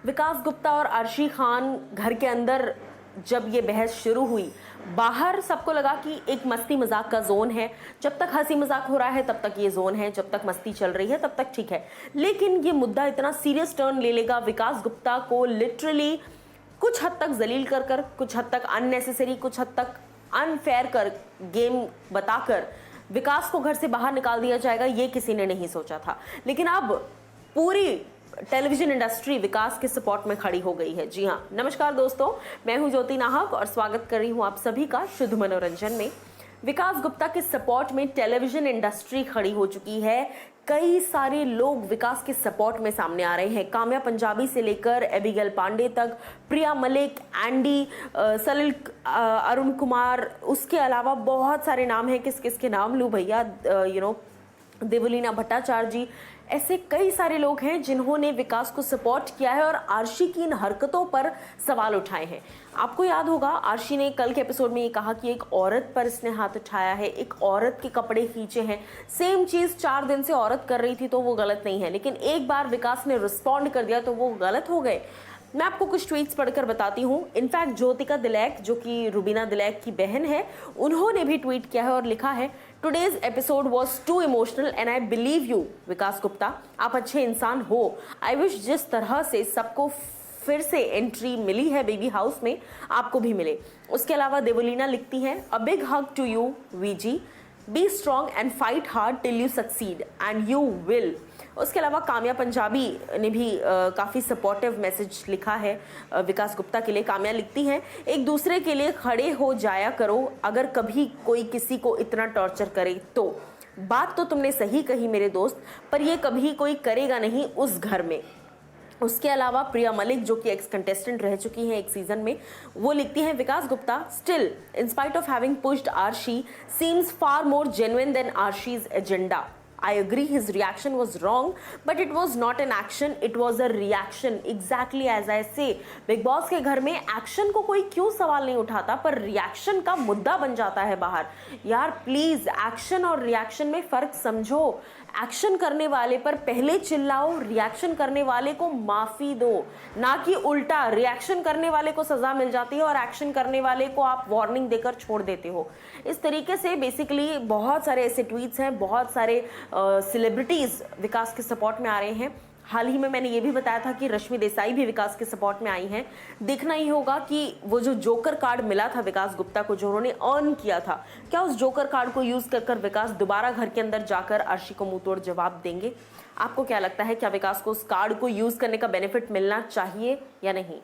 विकास गुप्ता और अर्शी खान घर के अंदर जब ये बहस शुरू हुई, बाहर सबको लगा कि एक मस्ती मजाक का जोन है, जब तक हंसी मजाक हो रहा है तब तक ये जोन है, जब तक मस्ती चल रही है तब तक ठीक है। लेकिन ये मुद्दा इतना सीरियस टर्न ले लेगा, विकास गुप्ता को लिटरली कुछ हद तक जलील कर कर, कुछ हद तक अननेसेसरी, कुछ हद तक अनफेयर कर गेम बताकर विकास को घर से बाहर निकाल दिया जाएगा, ये किसी ने नहीं सोचा था। लेकिन अब पूरी टेलीविजन इंडस्ट्री विकास के सपोर्ट में खड़ी हो गई है। जी हाँ, नमस्कार दोस्तों, मैं हूं ज्योति नाहक और स्वागत कर रही हूं आप सभी का शुद्ध मनोरंजन में। विकास गुप्ता के सपोर्ट में टेलीविजन इंडस्ट्री खड़ी हो चुकी है। कई सारे लोग विकास के सपोर्ट में सामने आ रहे हैं। काम्या पंजाबी से लेकर एबिगेल पांडे तक, प्रिया मलिक, एंडी, सलिल, अरुण कुमार, उसके अलावा बहुत सारे नाम हैं। किस किस के नाम लूँ भैया, देवलीना भट्टाचार्य जी, ऐसे कई सारे लोग हैं जिन्होंने विकास को सपोर्ट किया है और आर्शी की इन हरकतों पर सवाल उठाए हैं। आपको याद होगा, आर्शी ने कल के एपिसोड में ये कहा कि एक औरत पर इसने हाथ उठाया है, एक औरत के कपड़े खींचे हैं। सेम चीज़ 4 दिन से औरत कर रही थी तो वो गलत नहीं है, लेकिन एक बार विकास ने रिस्पॉन्ड कर दिया तो वो गलत हो गए। मैं आपको कुछ ट्वीट्स पढ़कर बताती हूँ। इनफैक्ट ज्योतिका दिलैक, जो कि रुबीना दिलैक की बहन है, उन्होंने भी ट्वीट किया है और लिखा है, today's episode was too emotional and I believe you Vikas Gupta, आप अच्छे इंसान हो। आई विश जिस तरह से सबको फिर से एंट्री मिली है बेबी हाउस में, आपको भी मिले। उसके अलावा देवलीना लिखती हैं, a big hug to you VG, be strong and fight hard till you succeed and you will. उसके अलावा काम्या पंजाबी ने भी काफ़ी सपोर्टिव मैसेज लिखा है विकास गुप्ता के लिए। काम्या लिखती हैं, एक दूसरे के लिए खड़े हो जाया करो, अगर कभी कोई किसी को इतना टॉर्चर करे तो। बात तो तुमने सही कही मेरे दोस्त, पर ये कभी कोई करेगा नहीं उस घर में। उसके अलावा प्रिया मलिक, जो कि एक्स कंटेस्टेंट रह चुकी हैं एक सीजन में, वो लिखती हैं, Vikas Gupta still in spite of having pushed Arshi seems far more genuine than Arshi's agenda. I agree his reaction was wrong, but it was not an action, it was a reaction. Exactly as I say, big boss के घर में action को कोई क्यों सवाल नहीं उठाता, पर रिएक्शन का मुद्दा बन जाता है बाहर। यार प्लीज एक्शन और रिएक्शन में फर्क समझो। एक्शन करने वाले पर पहले चिल्लाओ, रिएक्शन करने वाले को माफी दो, ना कि उल्टा रिएक्शन करने वाले को सजा मिल जाती है और एक्शन करने वाले को आप वार्निंग देकर छोड़ देते हो। इस तरीके से बेसिकली बहुत सारे ऐसे ट्वीट्स हैं, बहुत सारे सेलिब्रिटीज विकास के सपोर्ट में आ रहे हैं। हाल ही में मैंने ये भी बताया था कि रश्मि देसाई भी विकास के सपोर्ट में आई हैं। देखना ही होगा कि वो जो जोकर कार्ड मिला था विकास गुप्ता को, जो उन्होंने अर्न किया था, क्या उस जोकर कार्ड को यूज कर विकास दोबारा घर के अंदर जाकर अर्शी को मुंह तोड़ जवाब देंगे? आपको क्या लगता है, क्या विकास को उस कार्ड को यूज करने का बेनिफिट मिलना चाहिए या नहीं?